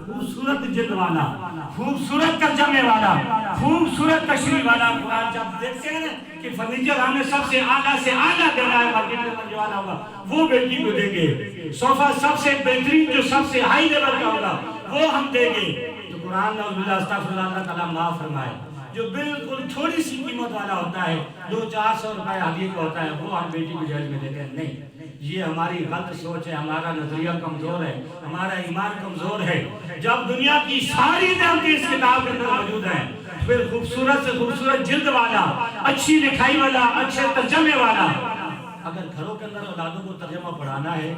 خوبصورت جلد والا، خوبصورت ترجمے والا، خوبصورت تشریح والا قرآن جب دیکھتے ہیں کہ فرنیچر ہمیں سب سے اعلیٰ دینا ہے مارکیٹ میں بننے والا ہوگا، وہ بیٹی کو دیں گے، صوفہ سب سے بہترین جو سب سے ہائی لیول کا ہوگا وہ ہم دیں گے۔ تو قرآن نعوذ باللہ استغفر اللہ، اللہ تعالیٰ معاف فرمائے، جو بالکل تھوڑی سی قیمت والا ہوتا ہے 200-400 روپے ہدیے کا ہوتا ہے، وہ ہم بیٹی کو جہیز میں دیتے ہیں۔ نہیں، یہ ہماری غلط سوچ ہے، ہمارا نظریہ کمزور ہے، ہمارا ایمان کمزور ہے۔ جب دنیا کی ساری نعمتیں اس کتاب کے اندر موجود ہیں، پھر خوبصورت سے خوبصورت جلد والا، اچھی لکھائی والا، اچھے ترجمے والا، اگر گھروں کے اندر اولادوں کو ترجمہ پڑھانا ہے،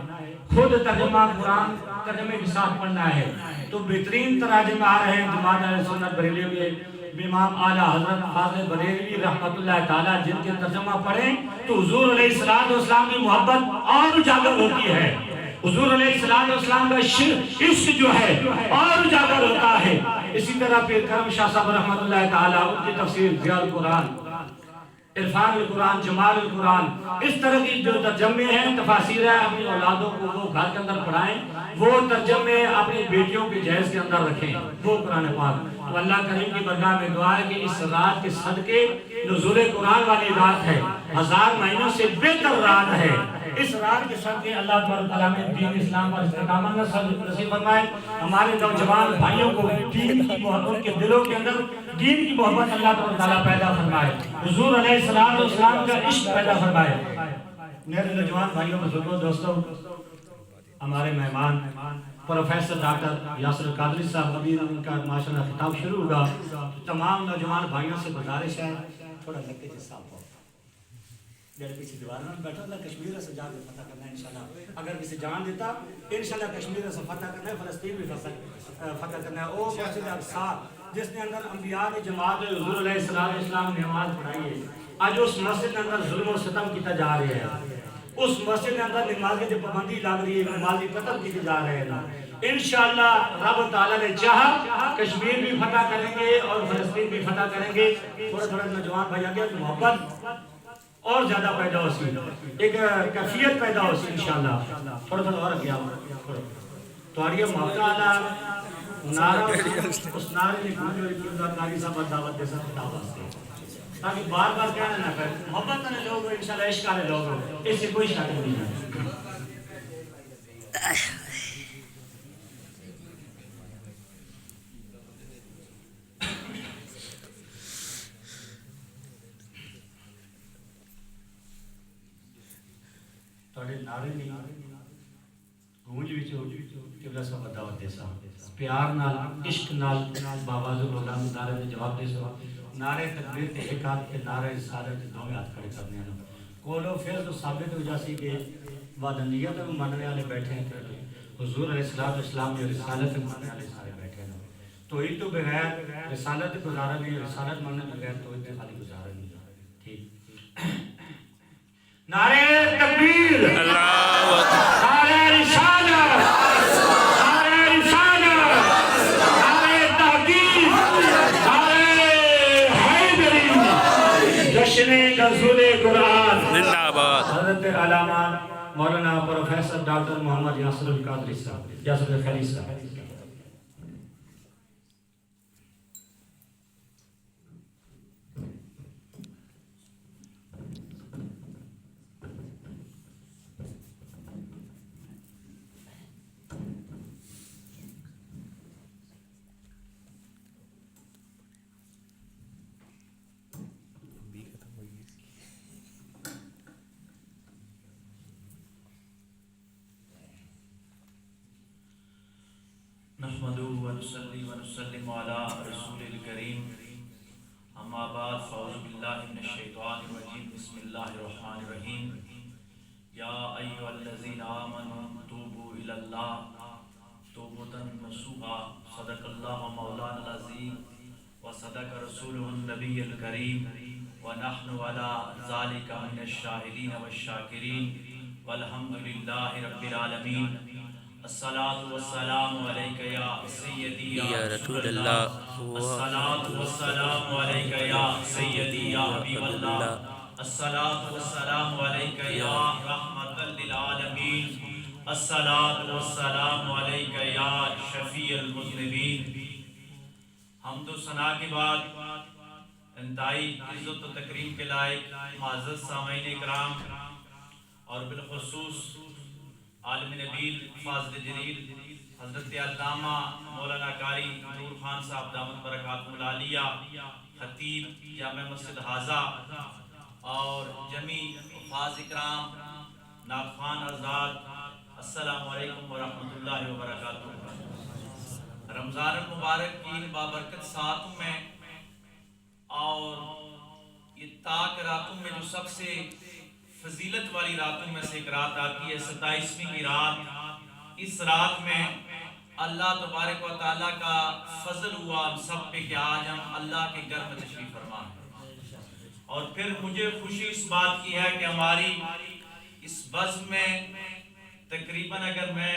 خود ترجمہ قرآن ترجمے کے ساتھ پڑھنا ہے، تو بہترین تراجم آ رہے ہیں جماعت اہل سنت بریلوی میں، امام اعلیٰ حضرت فاضل بریلوی رحمۃ اللہ تعالیٰ جن کے ترجمہ پڑھیں تو حضور علیہ السلام کی محبت اور اجاگر ہوتی ہے، حضور علیہ السلام کا عشق جو ہے اور اجاگر ہوتا ہے۔ اسی طرح پھر کرم شاہ صاحب رحمۃ اللہ تعالیٰ ان کی تفسیر ضیاء القرآن، عرفان القرآن، جمال القرآن، اس طرح کی جو ترجمے ہیں، تفاسیر ہیں، اپنی اولادوں کو وہ گھر کے اندر پڑھائیں، وہ ترجمے اپنی بیٹیوں کے جہیز کے اندر رکھیں، وہ قرآن پاک۔ تو اللہ کریم کی برگاہ میں دعا ہے کہ اس رات کے صدقے نزول قرآن والی رات ہے، 1000 مہینوں سے بہتر رات ہے، اس رات کے صدقے اللہ تبارک و تعالیٰ میں دین اسلام پر استقامت نصیب فرمائے، ہمارے نوجوان بھائیوں کو دین کی محبت، ان کے دلوں کے اندر دین کی محبت اللہ تبارک و تعالیٰ پیدا فرمائے، حضور علیہ السلام کا عشق پیدا فرمائے۔ میرے نوجوان بھائیوں بزرگوں دوستوں، ہمارے مہمان پروفیسر ڈاکٹر یاسر القادری صاحب، ابھی ان کا ماشاءاللہ خطاب شروع ہوگا، تمام نوجوان بھائیوں سے گزارش ہے تھوڑا لگے جس صاحب ہو میرے پیچھے دیوار میں بیٹھا تھا، کشمیر سے جا کے فتح کرنا ہے انشاءاللہ، اگر کسی جان دیتا انشاءاللہ کشمیر سے فتح کرنا ہے، فلسطین بھی فتح کرنا ہے۔ او مسجد اقصی جس نے اندر انبیاء کی جماعت حضور علیہ السلام نے نماز پڑھائی ہے، آج اس مسجد کے اندر ظلم و ستم کیتا جا رہے ہیں، اس مسجد کے اندر نماز کی پابندی لگ رہی ہے، نمازی قتل کیے جا رہے ہیں۔ انشاءاللہ رب تعالیٰ نے چاہا کشمیر بھی فتح کریں گے اور فلسطین بھی فتح کریں گے۔ تھوڑا تھوڑا نوجوان بھائی آگے محبت اور زیادہ پیدا ہو سی، ایک کیفیت پیدا ہو سی انشاءاللہ۔ تھوڑا تھوڑا اور کیا تو آریہ محبت آلہ نعرہ اس نعرے نے کھوجو ایک کاری صاحب دعوت دے سکتا خطاب واسطے، تاکہ بار بار کہنا نہ کرے، محبت کرنے لوگ انشاءاللہ عشق کرنے لوگ، اس سے کوئی شک نہیں ہے۔ توڑے نعرے نہیں گونج بھی چھو قبلہ صاحب دعوت دے سکتا، پیار نال، عشق نال، باواز اللہ نعرے نے جواب دے سکتا، نعرے تکبیر تے ایک ہاتھ کے نعرے رسالت دو میں ہاتھ کھڑے کرنے ہیں۔ کولو پھر تو ثابت ہو جاسی کہ وعدنیت میں ماننے والے بیٹھے ہیں، حضور علیہ السلام نے رسالت میں ماننے والے سارے بیٹھے ہیں۔ توحید تو بغیر رسالت گزارا نہیں، رسالت ماننے بغیر توحید کے خالی گزارا نہیں۔ ٹھیک، نعرے تکبیر، نعرے رسالت، نعرے رسالت، نعرے تحقیق، نعرے حیدری، جشن نزول قرآن۔ حضرت علامہ مولانا پروفیسر ڈاکٹر محمد یاسر القادری صاحب، یاسر الخیری صاحب۔ نحمدہ ونصلی ونسلم علی رسول الکریم، اما بعد فاعوذ باللہ من الشیطان الرجیم، بسم اللہ الرحمن الرحیم۔ یا ایھا الذین آمنوا توبوا الی اللہ توبۃ نصوحا، صدق اللہ مولانا العظیم وصدق رسولہ النبی الکریم، ونحن علی ذلک من الشاہدین والشاکرین، والحمد للہ رب العالمین۔ الصلاة والسلام علیکہ یا سیدی یا رسول اللہ، الصلاة والسلام علیکہ یا سیدی یا حبیب اللہ، الصلاة والسلام علیکہ یا رحمت للعالمین، الصلاۃ والسلام علیک یا شفیع المذنبین۔ حمد و ثنا کے بعد انتہائی عزت و تکریم کے لائق معزز سامعین اکرام اور بالخصوص عالم نبیل فاضل جلیل حضرت علامہ مولانا قاری نور خان صاحب دامت برکاتہ العالیہ، خطیب جامع مسجد حاضہ، اور جمی حفاظ اکرام، ناخوان حضرات، السلام علیکم ورحمۃ اللہ وبرکاتہ۔ رمضان المبارک کی ان بابرکت ساعتوں میں اور یہ تاک راتوں میں جو سب سے فضیلت والی راتوں میں سے ایک رات آتی ہے، 27ویں کی رات، اس رات میں اللہ تبارک و تعالیٰ کا فضل ہوا ہم سب پہ کہ آج ہم اللہ کے گھر میں تشریف فرما ہیں۔ اور پھر مجھے خوشی اس بات کی ہے کہ ہماری اس بزم میں تقریباً اگر میں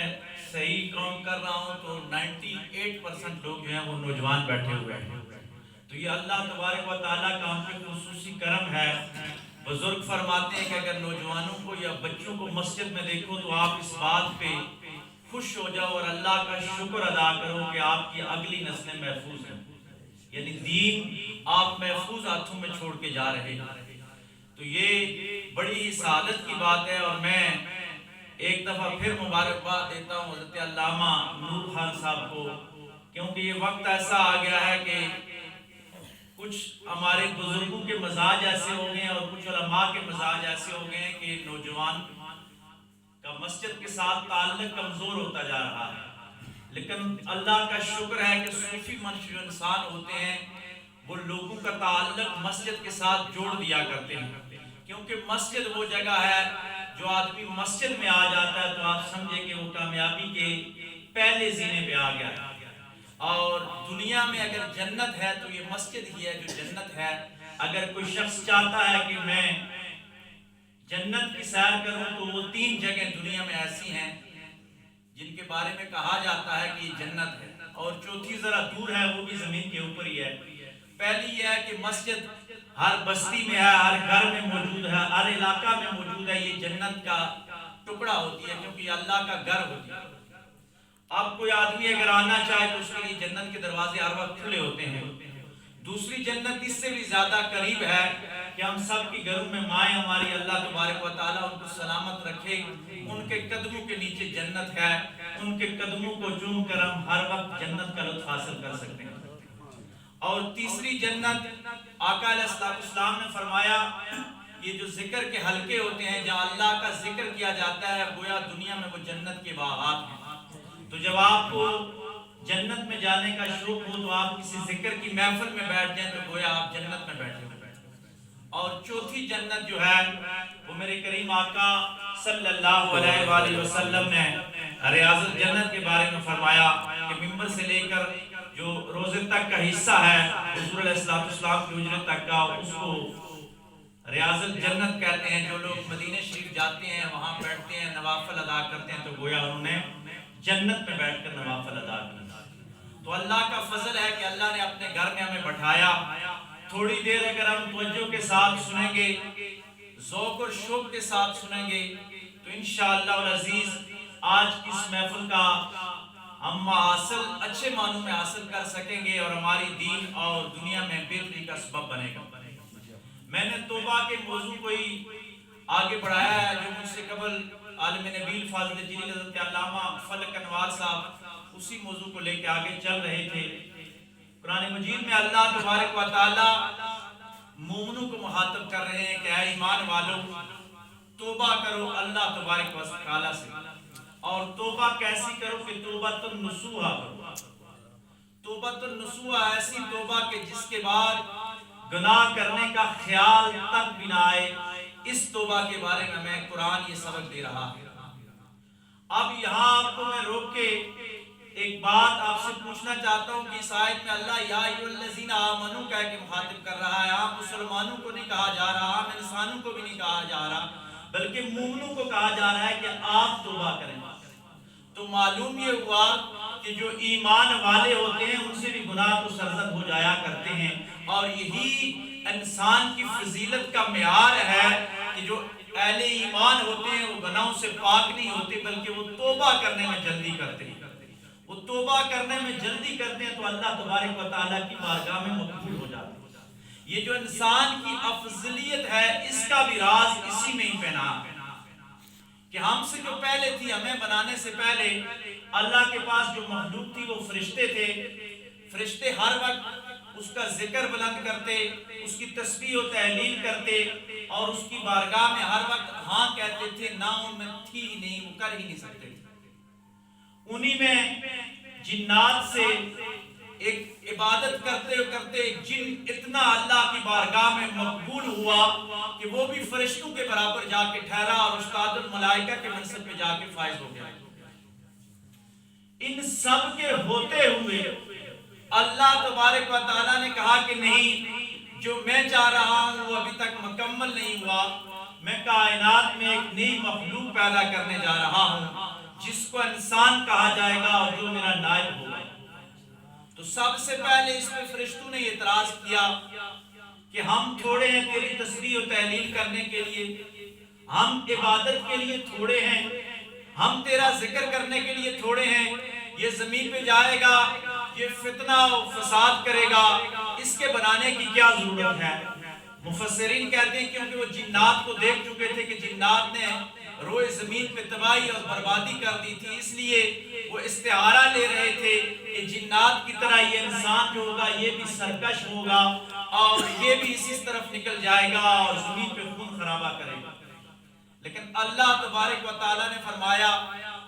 صحیح کاؤنٹ کر رہا ہوں تو 98% لوگ جو ہیں وہ نوجوان بیٹھے ہوئے ہیں۔ تو یہ اللہ تبارک و تعالیٰ کا ہم پہ خصوصی کرم ہے۔ بزرگ فرماتے ہیں کہ اگر نوجوانوں کو یا بچوں کو مسجد میں دیکھو تو آپ اس بات پہ خوش ہو جاؤ اور اللہ کا شکر ادا کرو کہ آپ کی اگلی نسلیں محفوظ ہیں، یعنی دین آپ محفوظ ہاتھوں میں چھوڑ کے جا رہے ہیں۔ تو یہ بڑی ہی سعادت کی بات ہے، اور میں ایک دفعہ پھر مبارکباد دیتا ہوں حضرت علامہ نور خان صاحب کو، کیونکہ یہ وقت ایسا آ گیا ہے کہ کچھ ہمارے بزرگوں کے مزاج ایسے ہو گئے ہیں اور کچھ علماء کے مزاج ایسے ہو گئے ہیں کہ نوجوان کا مسجد کے ساتھ تعلق کمزور ہوتا جا رہا ہے۔ لیکن اللہ کا شکر ہے کہ صوفی منشور انسان ہوتے ہیں، وہ لوگوں کا تعلق مسجد کے ساتھ جوڑ دیا کرتے ہیں، کیونکہ مسجد وہ جگہ ہے جو آدمی مسجد میں آ جاتا ہے تو آپ سمجھے کہ وہ کامیابی کے پہلے زینے پہ آ گیا ہے۔ اور دنیا میں اگر جنت ہے تو یہ مسجد ہی ہے جو جنت ہے۔ اگر کوئی شخص چاہتا ہے کہ میں جنت کی سیر کروں تو وہ 3 جگہیں دنیا میں ایسی ہیں جن کے بارے میں کہا جاتا ہے کہ یہ جنت ہے، اور چوتھی ذرا دور ہے، وہ بھی زمین کے اوپر ہی ہے۔ پہلی یہ ہے کہ مسجد ہر بستی میں ہے، ہر گھر میں موجود ہے، ہر علاقہ میں موجود ہے، یہ جنت کا ٹکڑا ہوتی ہے کیونکہ یہ اللہ کا گھر ہوتی ہے۔ اب کوئی آدمی اگر آنا چاہے تو اس کے لیے جنت کے دروازے ہر وقت کھلے ہوتے ہیں۔ دوسری جنت اس سے بھی زیادہ قریب ہے کہ ہم سب کی گھروں میں مائیں ہماری، اللہ تبارک و تعالیٰ ان کو سلامت رکھے، ان کے قدموں کے نیچے جنت ہے، ان کے قدموں کو چوم کر ہم ہر وقت جنت کا لطف حاصل کر سکتے ہیں۔ اور تیسری جنت آقا علیہ السلام نے فرمایا، یہ جو ذکر کے حلقے ہوتے ہیں جہاں اللہ کا ذکر کیا جاتا ہے، گویا دنیا میں وہ جنت کے باغات ہیں۔ تو جب آپ کو جنت میں جانے کا شوق ہو تو آپ کسی ذکر کی محفل میں بیٹھ جائیں تو گویا آپ جنت میں بیٹھے ہوئے۔ اور چوتھی جنت جو ہے وہ میرے کریم آقا صلی اللہ علیہ وآلہ وسلم نے ریاض الجنت کے بارے میں فرمایا کہ ممبر سے لے کر جو روزے تک کا حصہ ہے حضور علیہ السلام کی حجرت تک کا، اس کو ریاض الجنت کہتے ہیں۔ جو لوگ مدینہ شریف جاتے ہیں، وہاں بیٹھتے ہیں، نوافل ادا کرتے ہیں، تو گویا انہوں نے جنت میں بیٹھ کر نوافل ادا کرنا۔ تو اللہ کا فضل ہے کہ اللہ نے اپنے گھر میں ہمیں بٹھایا۔ تھوڑی دیر اگر ہم توجہ کے ساتھ سنیں گے، ذوق اور شوق کے ساتھ سنیں گے، تو انشاءاللہ العزیز آج کی اس محفل کا ہم حاصل اچھے معنوں میں حاصل کر سکیں گے اور ہماری دین اور دنیا میں بہتری کا سبب بنے گا۔ میں نے توبہ کے موضوع کو ہی آگے بڑھایا ہے، جو مجھ سے قبل عالم نبیل فاضل جلیل حضرت علامہ فلک انوار صاحب اسی موضوع کو لے کے آگے چل رہے تھے۔ قرآن مجید میں اللہ تبارک و تعالیٰ مومنوں کو مخاطب کر رہے ہیں کہ اے ایمان والو، توبہ کرو اللہ تبارک و تعالیٰ سے، اور توبہ کیسی کرو کہ توبۃ النصوحہ کرو۔ توبۃ النصوحہ ایسی توبہ کہ جس کے بعد گناہ کرنے کا خیال تک بھی نہ آئے۔ اس توبہ کے بارے میں قرآن یہ سبق دے رہا ہے۔ اب یہاں آپ کو میں روک کے ایک بات آپ سے پوچھنا چاہتا ہوں کہ اس آیت میں اللہ یا ایھا الذین آمنوا کہہ کے مخاطب کر رہا ہے۔ عام مسلمانوں کو نہیں کہا جا رہا، عام انسانوں کو بھی نہیں کہا جا رہا، بلکہ مومنوں کو کہا جا رہا ہے کہ آپ توبہ کریں۔ تو معلوم یہ ہوا کہ جو ایمان والے ہوتے ہیں ان سے بھی گناہ تو سرزد ہو جایا کرتے ہیں، اور یہی انسان کی فضیلت کا معیار ہے کہ جو اہل ایمان ہوتے ہیں وہ گناہوں سے پاک نہیں ہوتے، بلکہ وہ توبہ کرنے میں جلدی کرتے ہیں. وہ توبہ کرنے میں جلدی کرتے ہیں تو اللہ تبارک و تعالیٰ کی بارگاہ میں مقبول ہو جاتے ہیں. یہ جو انسان کی افضلیت ہے اس کا بھی راز اسی میں ہی پنہا ہے کہ ہم سے جو پہلے تھی، ہمیں بنانے سے پہلے اللہ کے پاس جو مخلوق تھی وہ فرشتے تھے. فرشتے ہر وقت اس کا ذکر بلند کرتے، اس کی تسبیح و تحلیل کرتے اور اس کی بارگاہ میں ہر وقت ہاں کہتے تھے، نہ ان میں تھی ہی نہیں، وہ کر ہی نہیں سکتے. انہی میں جنات سے ایک عبادت کرتے کرتے جن اتنا اللہ کی بارگاہ میں مقبول ہوا کہ وہ بھی فرشتوں کے برابر جا کے ٹھہرا اور استاد الملائکہ کے منصب پہ جا کے فائز ہو گیا. ان سب کے ہوتے ہوئے اللہ تبارک و تعالیٰ نے کہا کہ نہیں، جو میں چاہ رہا ہوں وہ ابھی تک مکمل نہیں ہوا. میں کائنات میں ایک نئی مخلوق پیدا کرنے جا رہا ہوں جس کو انسان کہا جائے گا اور جو میرا نائب ہوگا. تو سب سے پہلے اس پہ فرشتوں نے اعتراض کیا کہ ہم تھوڑے ہیں تیری تسبیح و تحلیل کرنے کے لیے، ہم عبادت کے لیے تھوڑے ہیں، ہم تیرا ذکر کرنے کے لیے تھوڑے ہیں. یہ زمین پہ جائے گا، یہ فتنہ و فساد کرے گا، اس کے بنانے کی کیا ضرورت ہے؟ مفسرین کہتے ہیں کیونکہ وہ جنات کو دیکھ چکے تھے کہ جنات نے روئے زمین پہ تباہی اور بربادی کر دی تھی، اس لیے وہ استعارہ لے رہے تھے کہ جنات کی طرح یہ انسان جو ہوگا یہ بھی سرکش ہوگا اور یہ بھی اسی طرف نکل جائے گا اور زمین پہ خون خرابہ کرے گا. لیکن اللہ تبارک و تعالیٰ نے فرمایا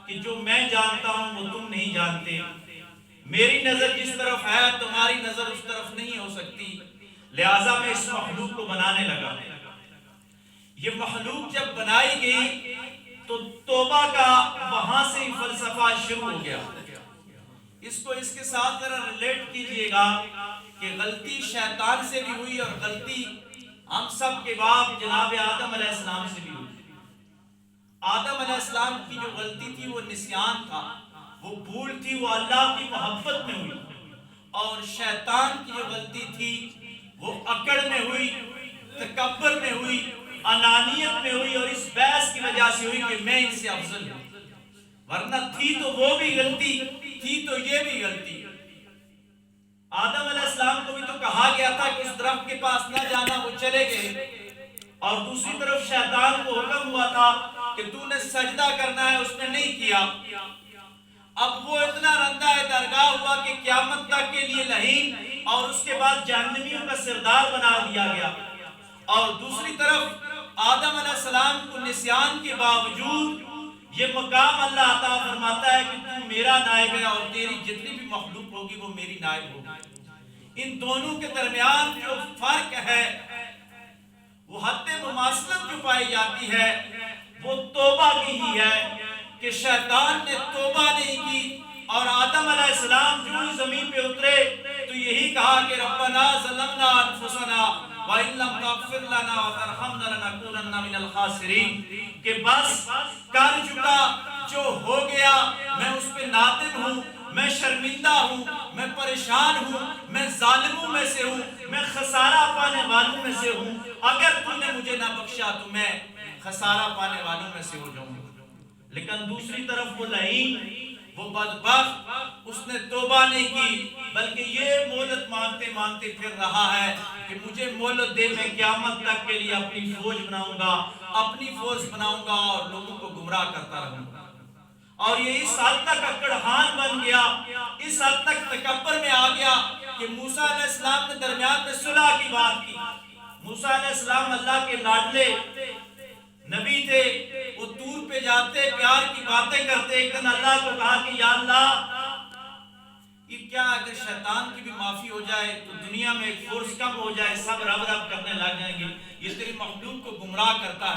کہ جو میں جانتا ہوں وہ تم نہیں جانتے. میری نظر جس طرف ہے تمہاری نظر اس طرف نہیں ہو سکتی، لہٰذا میں اس مخلوق کو بنانے لگا. یہ مخلوق جب بنائی گئی تو توبہ کا وہاں سے ہی فلسفہ شروع ہو گیا. اس کو اس کے ساتھ ذرا ریلیٹ کیجئے گا کہ غلطی شیطان سے بھی ہوئی اور غلطی ہم سب کے باپ جناب آدم علیہ السلام سے بھی ہوئی. آدم علیہ السلام کی جو غلطی تھی وہ نسیان تھا، وہ بھول تھی، وہ اللہ کی محبت میں ہوئی. اور شیطان کی جو غلطی تھی وہ اکڑ میں ہوئی، تکبر میں ہوئی، انانیت میں ہوئی اور اس بحث کی وجہ سے ہوئی کہ میں ان سے افضل ہوں. ورنہ تھی تو وہ بھی غلطی، تھی تو یہ بھی غلطی. آدم علیہ السلام کو بھی تو کہا گیا تھا کہ اس درخت کے پاس نہ جانا، وہ چلے گئے. اور دوسری طرف شیطان کو حکم ہوا تھا کہ تو نے سجدہ کرنا ہے، اس نے نہیں کیا. اب وہ اتنا رندہ درگاہ ہوا کہ قیامت تک کے لیے لعین اور اس کے بعد جہنمیوں کا سردار بنا دیا گیا. اور دوسری طرف آدم علیہ السلام کو نسیان کے باوجود یہ مقام اللہ عطا فرماتا ہے کہ تو میرا نائب ہے اور تیری جتنی بھی مخلوق ہوگی وہ میری نائب ہوگی. ان دونوں کے درمیان جو فرق ہے، وہ حد مماثلت جو پائی جاتی ہے وہ توبہ کی ہی ہے کہ شیطان نے توبہ نہیں کی اور آدم علیہ السلام جو ہی زمین پہ اترے تو یہی کہا کہ ربنا ظلمنا انفسنا وَإِن لَمْ تَغْفِرْ لَنَا وَتَرْحَمْنَا لَنَكُونَنَّ مِنَ الْخَاسِرِينَ کہ بس کر چکا، جو ہو گیا، میں اس پہ نادم ہوں، میں شرمندہ ہوں، میں پریشان ہوں، میں ظالموں میں سے ہوں، میں خسارہ پانے والوں میں سے ہوں. اگر تم نے مجھے نہ بخشا تو میں خسارہ پانے والوں میں سے ہو جاؤں. لیکن دوسری طرف وہ لعین، وہ بدبخت، اس نے توبہ نہیں کی بلکہ یہ مہلت مانگتے مانگتے پھر رہا ہے کہ مجھے مہلت دے، میں قیامت تک کے لیے اپنی فوج بناؤں گا، اپنی فوج بناؤں گا اور لوگوں کو گمراہ کرتا رہوں گا. اور یہ اس حد تک اکڑہان بن گیا، اس حد تک تکبر میں آ گیا کہ موسیٰ علیہ السلام نے درمیان میں صلح کی بات کی. موسیٰ علیہ السلام اللہ کے لاڈلے نبی تھے، وہ طور پہ جاتے، پیار کی باتیں کرتے. ایک دن اللہ کو کہا کہ یا اللہ، یہ کیا اگر شیطان کی بھی معافی ہو جائے تو دنیا میں ایک فورس کم ہو جائے، سب رب رب کرنے لگ جائیں گے، یہ تیری مخلوق کو گمراہ کرتا ہے.